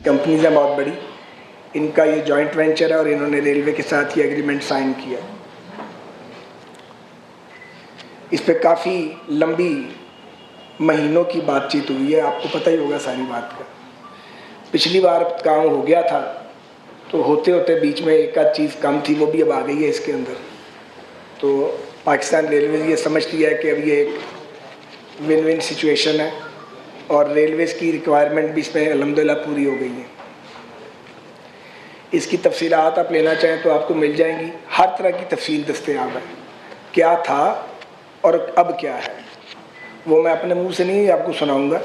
Companies हैं बहुत बड़ी, इनका ये जॉइंट वेंचर है और इन्होंने रेलवे के साथ ये एग्रीमेंट साइन किया। इस पर काफ़ी लंबी महीनों की बातचीत हुई है, आपको पता ही होगा सारी बात का। पिछली बार काम हो गया था तो होते होते बीच में एक आध चीज़ कम थी, वो भी अब आ गई है इसके अंदर। तो पाकिस्तान रेलवे ये समझती है कि अब ये एक विन विन सिचुएशन है और रेलवेज़ की रिक्वायरमेंट भी इसमें अल्हम्दुलिल्लाह पूरी हो गई है। इसकी तफसीलात आप लेना चाहें तो आपको मिल जाएंगी, हर तरह की तफसील दस्तयाब है, क्या था और अब क्या है वो मैं अपने मुंह से नहीं आपको सुनाऊंगा।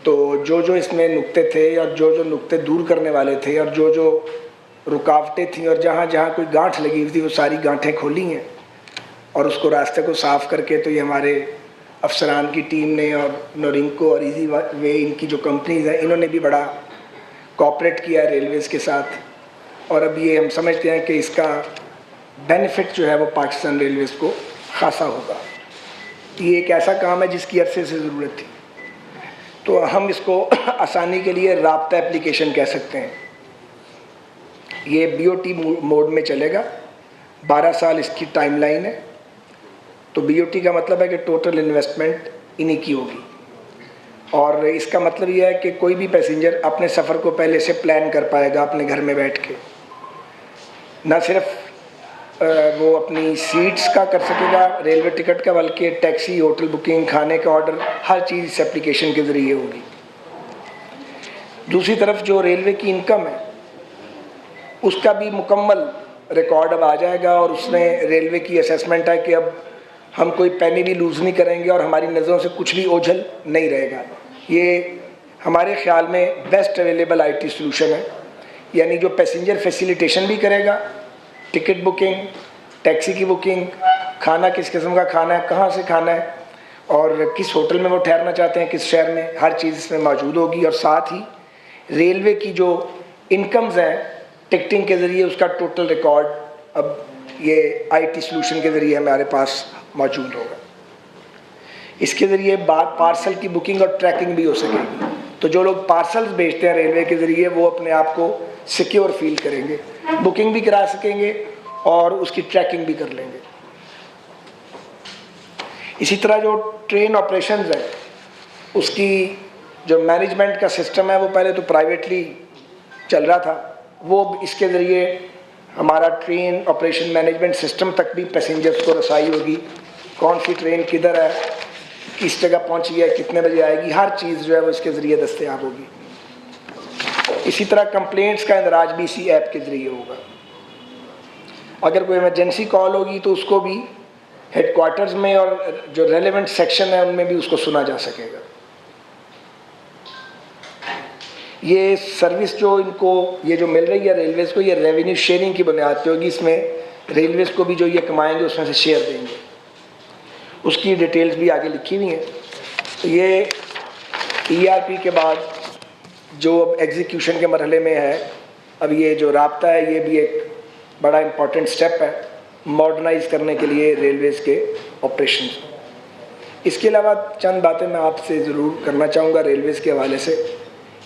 तो जो जो इसमें नुक्ते थे और जो जो नुक्ते दूर करने वाले थे और जो जो रुकावटें थी और जहाँ जहाँ कोई गांठ लगी हुई थी वो सारी गांठें खोली हैं और उसको रास्ते को साफ़ करके तो ये हमारे अफसरान की टीम ने और नोरिंको और इजी वे इनकी जो कंपनीज़ हैं इन्होंने भी बड़ा कोऑपरेट किया है रेलवेज़ के साथ। और अब ये हम समझते हैं कि इसका बेनिफिट जो है वो पाकिस्तान रेलवेज़ को खासा होगा। ये एक ऐसा काम है जिसकी अरसे से ज़रूरत थी, तो हम इसको आसानी के लिए राब्ता एप्लीकेशन कह सकते हैं। ये BOT मोड में चलेगा, 12 साल इसकी टाइमलाइन है। तो BOT का मतलब है कि टोटल इन्वेस्टमेंट इन्हीं की होगी और इसका मतलब यह है कि कोई भी पैसेंजर अपने सफ़र को पहले से प्लान कर पाएगा अपने घर में बैठ के। ना सिर्फ वो अपनी सीट्स का कर सकेगा, रेलवे टिकट का, बल्कि टैक्सी, होटल बुकिंग, खाने का ऑर्डर, हर चीज़ इस एप्लीकेशन के ज़रिए होगी। दूसरी तरफ जो रेलवे की इनकम है उसका भी मुकम्मल रिकॉर्ड अब आ जाएगा और उसमें रेलवे की असेसमेंट है कि अब हम कोई पैनी भी लूज़ नहीं करेंगे और हमारी नज़रों से कुछ भी ओझल नहीं रहेगा। ये हमारे ख़्याल में बेस्ट अवेलेबल IT सॉल्यूशन है, यानी जो पैसेंजर फैसिलिटेशन भी करेगा, टिकट बुकिंग, टैक्सी की बुकिंग, खाना किस किस्म का खाना है, कहाँ से खाना है और किस होटल में वो ठहरना चाहते हैं, किस शहर में, हर चीज़ इसमें मौजूद होगी। और साथ ही रेलवे की जो इनकम्स हैं टिकटिंग के ज़रिए उसका टोटल रिकॉर्ड अब ये IT सॉल्यूशन के ज़रिए हमारे पास मौजूद होगा। इसके ज़रिए बात पार्सल की बुकिंग और ट्रैकिंग भी हो सकेगी। तो जो लोग पार्सल्स भेजते हैं रेलवे के ज़रिए वो अपने आप को सिक्योर फील करेंगे, बुकिंग भी करा सकेंगे और उसकी ट्रैकिंग भी कर लेंगे। इसी तरह जो ट्रेन ऑपरेशंस है उसकी जो मैनेजमेंट का सिस्टम है वो पहले तो प्राइवेटली चल रहा था, वो इसके ज़रिए हमारा ट्रेन ऑपरेशन मैनेजमेंट सिस्टम तक भी पैसेंजर्स को रसाई होगी। कौन सी ट्रेन किधर है, किस जगह पहुंची है, कितने बजे आएगी, हर चीज़ जो है वो इसके ज़रिए दस्तयाब होगी। इसी तरह कंप्लेंट्स का इंदराज भी इसी ऐप के ज़रिए होगा। अगर कोई इमरजेंसी कॉल होगी तो उसको भी हेडक्वार्टर्स में और जो रेलेवेंट सेक्शन है उनमें भी उसको सुना जा सकेगा। ये सर्विस जो इनको ये जो मिल रही है रेलवेज़ को, ये रेवेन्यू शेयरिंग की बुनियाद पे होगी। इसमें रेलवेज़ को भी जो ये कमाएंगे उसमें से शेयर देंगे, उसकी डिटेल्स भी आगे लिखी हुई हैं। तो ये ERP के बाद जो अब एग्जीक्यूशन के मरहले में है, अब ये जो राब्ता है ये भी एक बड़ा इम्पॉर्टेंट स्टेप है मॉडर्नाइज़ करने के लिए रेलवेज़ के ऑपरेशन। इसके अलावा चंद बातें मैं आपसे ज़रूर करना चाहूँगा रेलवेज़ के हवाले से।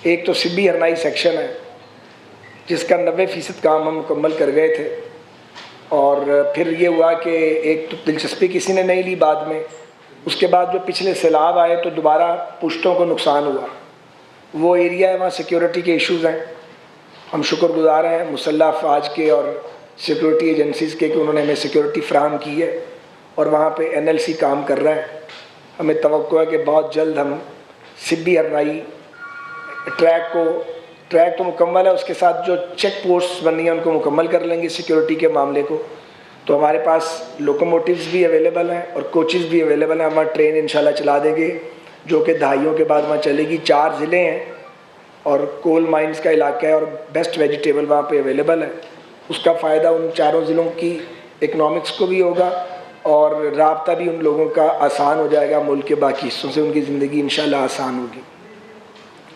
एक तो सिब्बी हरनाई सेक्शन है जिसका 90% काम हम मुकम्मल कर गए थे और फिर ये हुआ कि एक तो दिलचस्पी किसी ने नहीं ली बाद में, उसके बाद जो पिछले सैलाब आए तो दोबारा पुश्तों को नुकसान हुआ। वो एरिया है वहाँ सिक्योरिटी के इश्यूज़ हैं। हम शुक्रगुज़ार हैं मुसल्लह अफवाज के और सिक्योरिटी एजेंसीज़ के कि उन्होंने हमें सिक्योरिटी फ्राहम की है और वहाँ पे NLC काम कर रहा है। हमें तवक्को है कि बहुत जल्द हम सिब्बी हरनाई ट्रैक तो मुकम्मल है, उसके साथ जो चेक पोस्ट बननी है उनको मुकम्मल कर लेंगे सिक्योरिटी के मामले को। तो हमारे पास लोकोमोटिव्स भी अवेलेबल हैं और कोचेज़ भी अवेलेबल हैं। हमारा ट्रेन इंशाल्लाह चला देंगे जो कि दहाइयों के बाद वहाँ चलेगी। 4 ज़िले हैं और कोल माइंस का इलाका है और बेस्ट वेजिटेबल वहाँ पे अवेलेबल है। उसका फ़ायदा उन 4 ज़िलों की इकनॉमिक्स को भी होगा और राब्ता भी उन लोगों का आसान हो जाएगा, मुल्क के बाकी हिस्सों से उनकी ज़िंदगी इंशाल्लाह आसान होगी।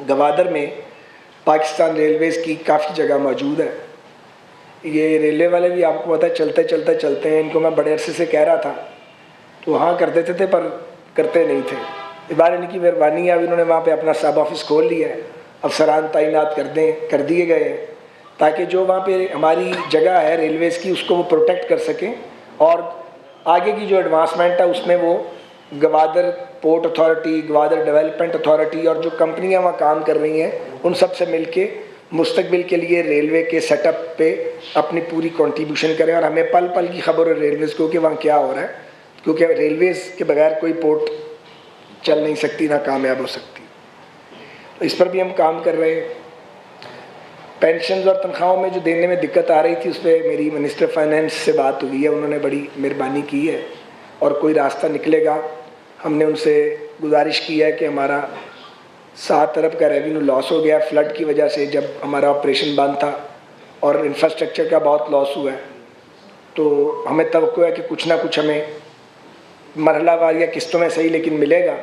गवादर में पाकिस्तान रेलवेज़ की काफ़ी जगह मौजूद है। ये रेलवे वाले भी आपको पता है चलते हैं, इनको मैं बड़े अरसे से कह रहा था तो हाँ कर देते थे पर करते नहीं थे। इस बार इनकी मेहरबानी है, अब इन्होंने वहाँ पे अपना सब ऑफिस खोल लिया है अफसरान तैनात कर दिए गए हैं ताकि जो वहाँ पे हमारी जगह है रेलवेज़ की उसको वो प्रोटेक्ट कर सकें और आगे की जो एडवांसमेंट है उसमें वो Gwadar port authority, Gwadar development authority और जो कंपनियां वहाँ काम कर रही हैं उन सब से मिल के मुस्तकबिल के लिए रेलवे के सेटअप पे अपनी पूरी कंट्रीब्यूशन करें। और हमें पल पल की खबर है रेलवेज़ को कि वहाँ क्या हो रहा है, क्योंकि रेलवेज़ के बगैर कोई पोर्ट चल नहीं सकती, ना कामयाब हो सकती। तो इस पर भी हम काम कर रहे हैं। पेंशन और तनख्वाहों में जो देने में दिक्कत आ रही थी उस पर मेरी मिनिस्टर फाइनेंस से बात हुई है, उन्होंने बड़ी मेहरबानी की है और कोई रास्ता निकलेगा। हमने उनसे गुजारिश की है कि हमारा 7 अरब का रेवेन्यू लॉस हो गया फ्लड की वजह से, जब हमारा ऑपरेशन बंद था और इंफ्रास्ट्रक्चर का बहुत लॉस हुआ है, तो हमें तवक्को है कि कुछ ना कुछ हमें मरहलावार या किस्तों में सही लेकिन मिलेगा,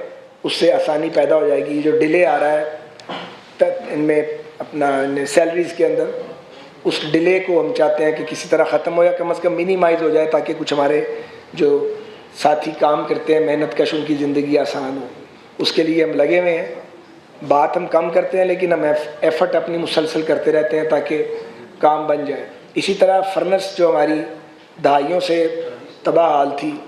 उससे आसानी पैदा हो जाएगी। ये जो डिले आ रहा है इनमें अपना सैलरीज़ के अंदर, उस डिले को हम चाहते हैं कि किसी तरह ख़त्म हो या कम से कम मिनिमाइज़ हो जाए, ताकि कुछ हमारे जो साथी काम करते हैं मेहनत कश उनकी ज़िंदगी आसान हो। उसके लिए हम लगे हुए हैं। बात हम कम करते हैं लेकिन हम एफ़र्ट अपनी मुसलसल करते रहते हैं ताकि काम बन जाए। इसी तरह फर्नेस जो हमारी दहाइयों से तबाह हाल थी,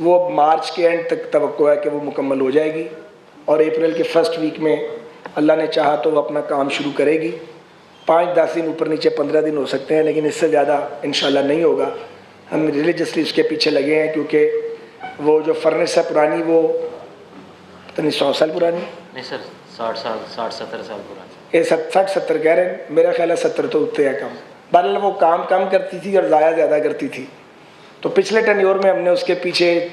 वो मार्च के एंड तक तवक्को है कि वो मुकम्मल हो जाएगी और अप्रैल के फर्स्ट वीक में अल्लाह ने चाहा तो वो अपना काम शुरू करेगी। 5-10 दिन ऊपर नीचे 15 दिन हो सकते हैं, लेकिन इससे ज़्यादा इंशाल्लाह नहीं होगा। हम रिलीजियसली उसके पीछे लगे हैं, क्योंकि वो जो फर्नेस है पुरानी, वो पता नहीं 100 साल पुरानी नहीं सर, 60-70 साल पुरानी। ये 60-70 कह रहे हैं, मेरा ख्याल है 70 तो उतने है कम। बहरहाल वो काम कम करती थी और ज़ाया ज़्यादा करती थी, तो पिछले टेन्योर में हमने उसके पीछे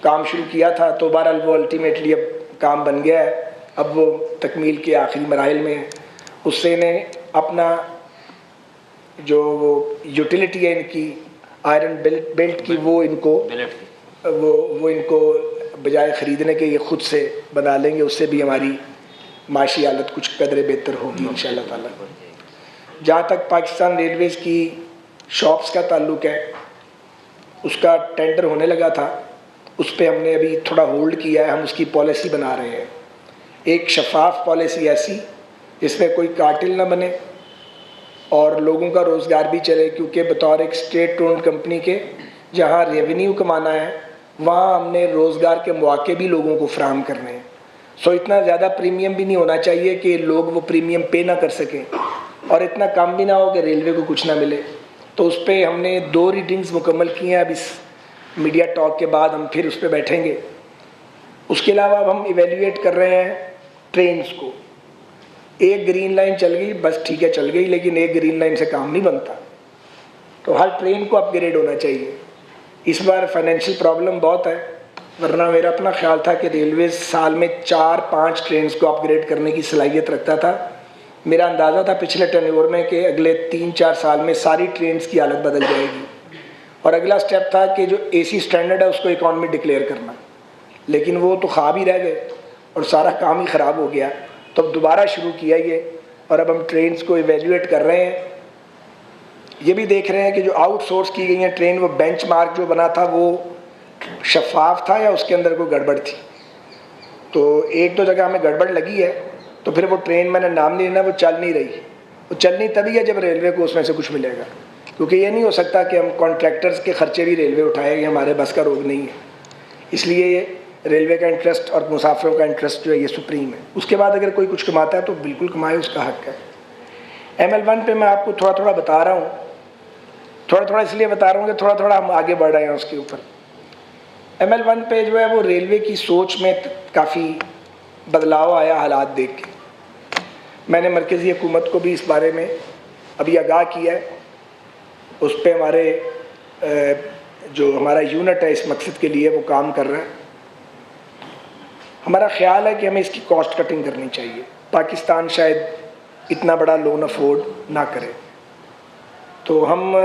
काम शुरू किया था, तो बहरहाल वो अल्टीमेटली अब काम बन गया है। अब वो तकमील के आखिरी मराहिल में है। उससे इन्हें अपना जो वो यूटिलिटी है इनकी आयरन बेल्ट की, वो इनको बजाय ख़रीदने के ये ख़ुद से बना लेंगे। उससे भी हमारी माशी हालत कुछ कदरे बेहतर होगी इंशाअल्लाह ताला। जहाँ तक पाकिस्तान रेलवेज़ की शॉप्स का ताल्लुक़ है, उसका टेंडर होने लगा था, उस पर हमने अभी थोड़ा होल्ड किया है। हम उसकी पॉलिसी बना रहे हैं, एक शफाफ पॉलिसी ऐसी जिसमें कोई कातिल ना बने और लोगों का रोज़गार भी चले, क्योंकि बतौर एक स्टेट ओन्ड कंपनी के जहाँ रेवेन्यू कमाना है, वहाँ हमने रोज़गार के मौके भी लोगों को फराहम करने हैं। सो इतना ज़्यादा प्रीमियम भी नहीं होना चाहिए कि लोग वो प्रीमियम पे ना कर सकें, और इतना कम भी ना हो कि रेलवे को कुछ ना मिले। तो उस पर हमने 2 रीडिंग्स मुकम्मल की हैं। अब इस मीडिया टॉक के बाद हम फिर उस पर बैठेंगे। उसके अलावा अब हम इवेल्यूएट कर रहे हैं ट्रेन्स को। एक ग्रीन लाइन चल गई, बस ठीक है चल गई, लेकिन एक ग्रीन लाइन से काम नहीं बनता, तो हर ट्रेन को अपग्रेड होना चाहिए। इस बार फाइनेंशियल प्रॉब्लम बहुत है, वरना मेरा अपना ख्याल था कि रेलवे साल में 4-5 ट्रेन्स को अपग्रेड करने की सलाहियत रखता था। मेरा अंदाज़ा था पिछले टेन्योर में कि अगले 3-4 साल में सारी ट्रेन्स की हालत बदल जाएगी, और अगला स्टेप था कि जो AC स्टैंडर्ड है उसको इकॉनमी डिक्लेयर करना, लेकिन वो तो ख्वाब ही रह गए और सारा काम ही ख़राब हो गया। तो अब दोबारा शुरू किया ये, और अब हम ट्रेन्स को इवेल्यूएट कर रहे हैं। ये भी देख रहे हैं कि जो आउटसोर्स की गई हैं ट्रेन, वो बेंचमार्क जो बना था वो शफाफ था या उसके अंदर कोई गड़बड़ थी। तो 1-2 जगह हमें गड़बड़ लगी है, तो फिर वो ट्रेन, मैंने नाम नहीं लेना, वो चल नहीं रही। वो चलनी तभी है जब रेलवे को उसमें से कुछ मिलेगा, क्योंकि ये नहीं हो सकता कि हम कॉन्ट्रैक्टर्स के खर्चे भी रेलवे उठाए, ये हमारे बस का रोग नहीं है। इसलिए ये रेलवे का इंटरेस्ट और मुसाफिरों का इंटरेस्ट जो है ये सुप्रीम है। उसके बाद अगर कोई कुछ कमाता है तो बिल्कुल कमाए, उसका हक है। ML1 पे मैं आपको थोड़ा थोड़ा बता रहा हूँ, थोड़ा इसलिए बता रहा हूँ कि थोड़ा हम आगे बढ़ रहे हैं उसके ऊपर। ML1 पे जो है वो रेलवे की सोच में काफ़ी बदलाव आया हालात देख के। मैंने मरकज़ी हुकूमत को भी इस बारे में अभी आगाह किया है। उस पर हमारे जो हमारा यूनिट है इस मकसद के लिए वो काम कर रहा है। हमारा ख्याल है कि हमें इसकी कॉस्ट कटिंग करनी चाहिए। पाकिस्तान शायद इतना बड़ा लोन अफोर्ड ना करे, तो हम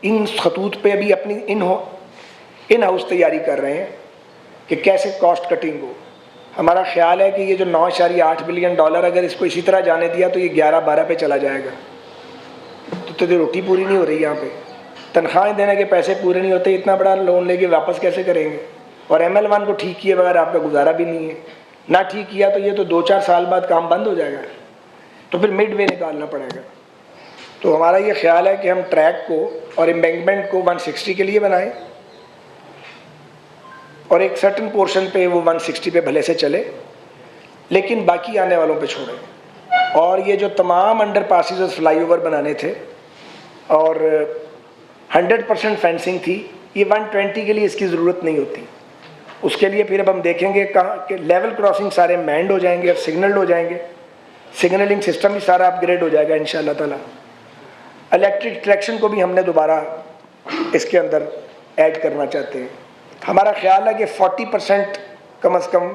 इन खतूत पे अभी अपनी इन हाउस तैयारी कर रहे हैं कि कैसे कॉस्ट कटिंग हो। हमारा ख्याल है कि ये जो $9.8 बिलियन अगर इसको इसी तरह जाने दिया तो ये 11-12 पे चला जाएगा। तो रोटी पूरी नहीं हो रही, यहाँ पे तनख्वाहें देने के पैसे पूरे नहीं होते, इतना बड़ा लोन लेके वापस कैसे करेंगे। और ML1 को ठीक किए बगैर आपका गुजारा भी नहीं है। ना ठीक किया तो ये तो 2-4 साल बाद काम बंद हो जाएगा। तो फिर मिड वे निकालना पड़ेगा। तो हमारा ये ख्याल है कि हम ट्रैक को और एम्बैंकमेंट को 160 के लिए बनाएं और एक सर्टन पोर्शन पे वो 160 पे भले से चले, लेकिन बाकी आने वालों पे छोड़ें। और ये जो तमाम अंडर पासिस और फ्लाईओवर बनाने थे और 100% फेंसिंग थी, ये 120 के लिए इसकी ज़रूरत नहीं होती। उसके लिए फिर अब हम देखेंगे कहाँ के लेवल क्रॉसिंग सारे मैंड हो जाएंगे और सिग्नल्ड हो जाएंगे, सिग्नलिंग सिस्टम भी सारा अपग्रेड हो जाएगा इंशाअल्लाह ताला। इलेक्ट्रिक ट्रैक्शन को भी हमने दोबारा इसके अंदर ऐड करना चाहते हैं। हमारा ख्याल है कि 40% कम से कम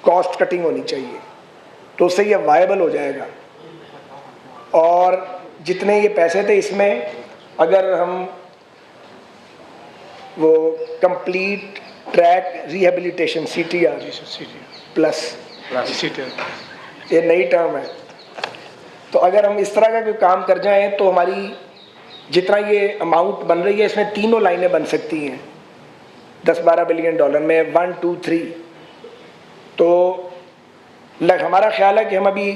कॉस्ट कटिंग होनी चाहिए, तो उससे ये वायबल हो जाएगा। और जितने ये पैसे थे इसमें अगर हम वो complete track rehabilitation CTR plus ये नई टर्म है, तो अगर हम इस तरह का कोई काम कर जाएं तो हमारी जितना ये अमाउंट बन रही है इसमें तीनों लाइनें बन सकती हैं 10-12 बिलियन डॉलर में 1, 2, 3। तो हमारा ख्याल है कि हम अभी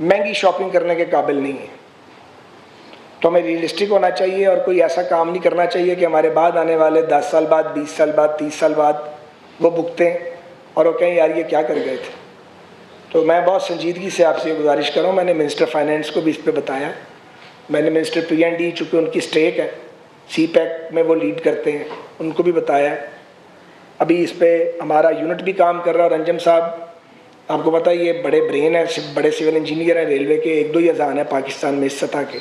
महंगी शॉपिंग करने के काबिल नहीं हैं, तो हमें रियलिस्टिक होना चाहिए और कोई ऐसा काम नहीं करना चाहिए कि हमारे बाद आने वाले 10 साल बाद, 20 साल बाद, 30 साल बाद वो भुगतें और वो कहें यार ये क्या कर गए थे। तो मैं बहुत संजीदगी से आपसे ये गुजारिश कर रहा हूँ। मैंने मिनिस्टर फाइनेंस को भी इस पर बताया, मैंने मिनिस्टर P&D चूँकि उनकी स्टेक है, CPEC में वो लीड करते हैं, उनको भी बताया। अभी इस पर हमारा यूनिट भी काम कर रहा है और अंजम साहब आपको पता है ये बड़े ब्रेन है, बड़े सिविल इंजीनियर हैं, रेलवे के 1-2 ही अजान है पाकिस्तान में इस सतह के।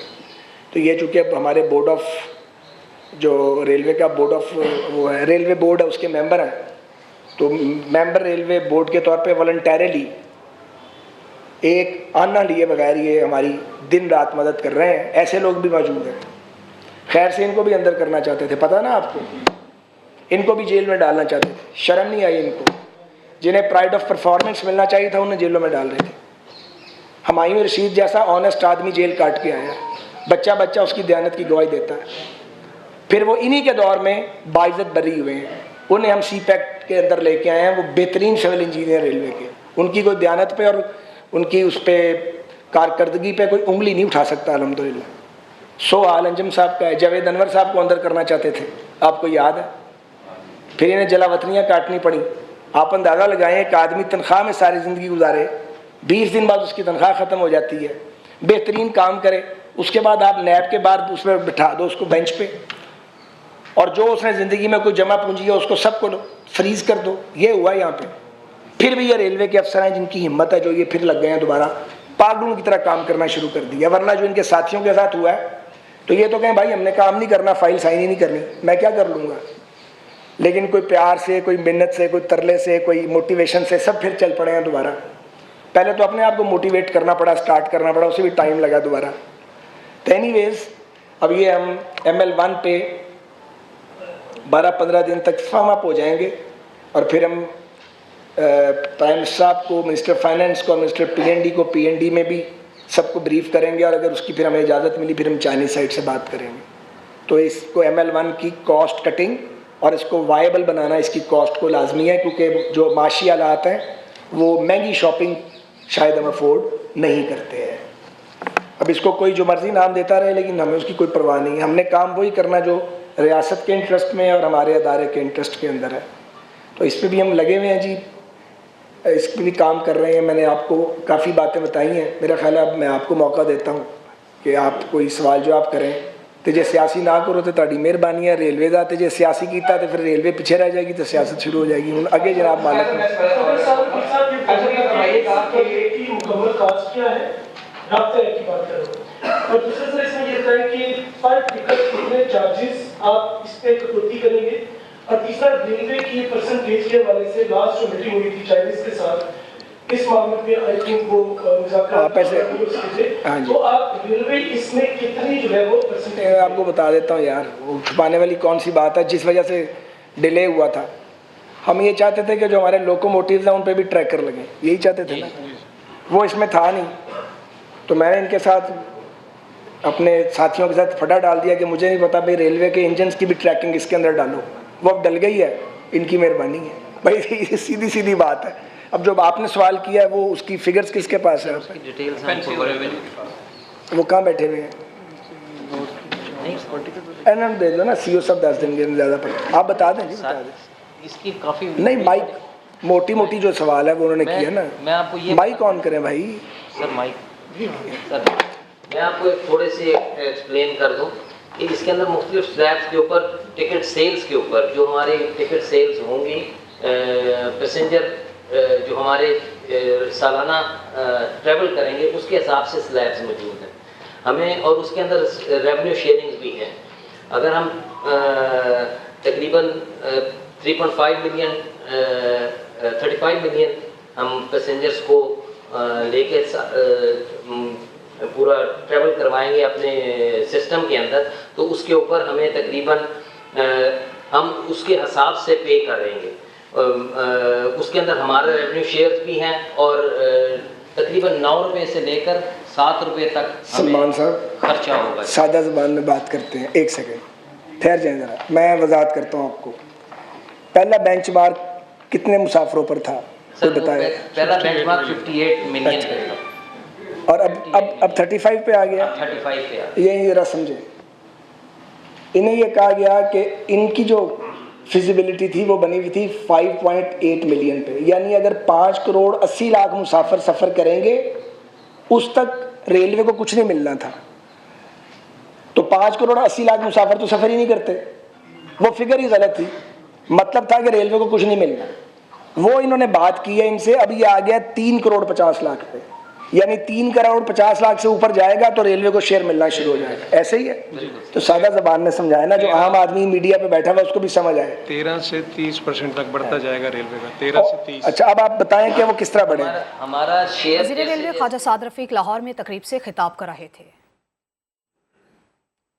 तो ये चूँकि अब हमारे बोर्ड ऑफ जो रेलवे का बोर्ड ऑफ वो है, रेलवे बोर्ड है, उसके मेंबर हैं, तो मेंबर रेलवे बोर्ड के तौर पे वॉलंटरली एक आना लिए बगैर ये हमारी दिन रात मदद कर रहे हैं। ऐसे लोग भी मौजूद हैं। खैर से इनको भी अंदर करना चाहते थे, पता ना आपको, इनको भी जेल में डालना चाहते थे, शर्म नहीं आई इनको। जिन्हें प्राइड ऑफ परफॉर्मेंस मिलना चाहिए था उन्हें जेलों में डाल रहे थे। हुमायूं रशीद जैसा ऑनेस्ट आदमी जेल काट के आया, बच्चा बच्चा उसकी दयानत की गवाही देता है। फिर वो इन्हीं के दौर में बाइज्जत बरी हुए हैं, उन्हें हम CPEC के अंदर लेके आए हैं। वो बेहतरीन सिविल इंजीनियर रेलवे के, उनकी कोई दयानत पे और उनकी उस पर कारकर्दगी पे कोई उंगली नहीं उठा सकता अल्हम्दुलिल्लाह। सो हाल अंजम साहब का है। जावेद अनवर साहब को अंदर करना चाहते थे, आपको याद है, फिर इन्हें जलावतनियाँ काटनी पड़ी। आप अंदाज़ा लगाएं, एक आदमी तनख्वाह में सारी ज़िंदगी गुजारे, 20 दिन बाद उसकी तनख्वाह ख़त्म हो जाती है, बेहतरीन काम करे, उसके बाद आप नैब के बाद उस पर बिठा दो उसको बेंच पे, और जो उसने ज़िंदगी में कोई जमा पूंजी है उसको सबको फ्रीज कर दो। ये हुआ यहाँ पे। फिर भी ये रेलवे के अफसर हैं जिनकी हिम्मत है, जो ये फिर लग गए हैं दोबारा पागलों की तरह काम करना शुरू कर दिया। वरना जो इनके साथियों के साथ हुआ है तो ये तो कहें भाई हमने काम नहीं करना, फाइल साइन ही नहीं करनी, मैं क्या कर लूँगा। लेकिन कोई प्यार से, कोई मिन्नत से, कोई तरले से, कोई मोटिवेशन से सब फिर चल पड़े हैं दोबारा। पहले तो अपने आप को मोटिवेट करना पड़ा, स्टार्ट करना पड़ा, उसे भी टाइम लगा दोबारा। तो एनीवेज अब ये हम ML1 पे 12-15 दिन तक फॉर्म अप हो जाएंगे और फिर हम प्राइम मिनिस्टर साहब को, मिनिस्टर फाइनेंस को, मिनिस्टर P&D को, P&D में भी सबको ब्रीफ करेंगे और अगर उसकी फिर हमें इजाज़त मिली फिर हम चाइनीज़ साइड से बात करेंगे। तो इसको ML1 की कॉस्ट कटिंग और इसको वायबल बनाना, इसकी कॉस्ट को लाजमी है, क्योंकि जो माशी हालात हैं वो महंगी शॉपिंग शायद हम अफोर्ड नहीं करते हैं। अब इसको कोई जो मर्ज़ी नाम देता रहे, लेकिन हमें उसकी कोई परवाह नहीं है। हमने काम वही करना जो रियासत के इंटरेस्ट में और हमारे अदारे के इंटरेस्ट के अंदर है। तो इस पर भी हम लगे हुए हैं जी, इस पर भी काम कर रहे हैं। मैंने आपको काफ़ी बातें बताई हैं। मेरा ख्याल है अब मैं आपको मौका देता हूँ कि आप कोई सवाल जवाब करें। तो जे सियासी ना करो तो ताड़ी मेहरबानी है। रेलवे का तो जे सियासी किया तो फिर रेलवे पीछे रह जाएगी, तो सियासत शुरू हो जाएगी। हूँ अगे जनाब मालिक और तीसरा रेलवे की परसेंटेज के हवाले से लास्ट जो मीटिंग हुई थी चाइनीज के साथ, इस मामले में आई थिंक वो हाँ जी, तो आप रेलवे इसमें कितनी जो है वो परसेंटेज, आपको बता देता हूँ यार, वो छुपाने वाली कौन सी बात है। जिस वजह से डिले हुआ था, हम ये चाहते थे कि जो हमारे लोकोमोटिव्स हैं उन पर भी ट्रैकर लगे, यही चाहते थे ना, वो इसमें था नहीं। तो मैंने इनके साथ अपने साथियों के साथ फटा डाल दिया कि मुझे नहीं पता भाई रेलवे के इंजन्स की भी ट्रैकिंग इसके अंदर डालो। वो अब डल गई है, इनकी मेहरबानी है भाई, सीधी सीधी बात है। अब जो आपने सवाल किया है वो उसकी फिगर्स किसके पास है? उसकी डिटेल्स हमको वो कहाँ बैठे हुए हैं? एनएम दे दो ना, सीओ सब 10 दिन के ज़्यादा पता, आप बता दें जी, बता दें। इसकी काफ़ी नहीं माइक, मोटी मोटी जो सवाल है वो उन्होंने किया ना, मैं आपको ये माइक ऑन करें भाई। सर माइक सर मैं आपको एक थोड़े से एक्सप्लेन कर दूं कि इसके अंदर मुख्तलिफ स्लैब्स के ऊपर टिकट सेल्स के ऊपर जो हमारे टिकट सेल्स होंगी, पैसेंजर जो हमारे सालाना ट्रैवल करेंगे उसके हिसाब से स्लैब्स मौजूद हैं हमें, और उसके अंदर रेवेन्यू शेयरिंग भी है। अगर हम तकरीबन 3.5 मिलियन 35 मिलियन हम पैसेंजर्स को लेके पूरा ट्रैवल करवाएंगे अपने सिस्टम के अंदर, तो उसके ऊपर हमें तकरीबन हम उसके हिसाब से पे करेंगे। उसके अंदर हमारा रेवेन्यू शेयर्स भी हैं और तकरीबन 9 रुपये से लेकर 7 रुपये तक सलमान साहब खर्चा होगा। सादा ज़बान में बात करते हैं, एक सेकंड ठहर जाएं ज़रा, मैं वजाहत करता हूँ आपको। पहला बेंचमार्क कितने मुसाफिरों पर था तो बताया? पहला बेंचमार्क 58 मिलियन पे था और अब 35 पे आ गया। 35 पे आ ये ज़रा समझे, इन्हें ये कहा गया कि इनकी जो फिजिबिलिटी थी वो बनी हुई थी 5.8 मिलियन पे, यानी अगर 5 करोड़ 80 लाख मुसाफिर सफ़र करेंगे उस तक रेलवे को कुछ नहीं मिलना था। तो 5 करोड़ 80 लाख मुसाफिर तो सफ़र ही नहीं करते, वो फिगर ही गलत थी। मतलब था कि रेलवे को कुछ नहीं मिलना, वो इन्होंने बात की है इनसे। अभी ये आ गया 3 करोड़ 50 लाख पे, यानी 3 करोड़ 50 लाख से ऊपर जाएगा तो रेलवे को शेयर मिलना शुरू हो जाएगा। ऐसे ही है, तो सादा ज़बान में समझाए ना, जो आम आदमी मीडिया पे बैठा हुआ उसको भी समझ आए। 13 से 30% तक बढ़ता जाएगा रेलवे का, 13 से 30। अच्छा, अब आप बताएं कि वो किस तरह बढ़ेगा? हमारा शेयर वज़ीर रेलवे ख्वाजा साद रफ़ीक लाहौर में तकरीब से खिताब कर रहे थे।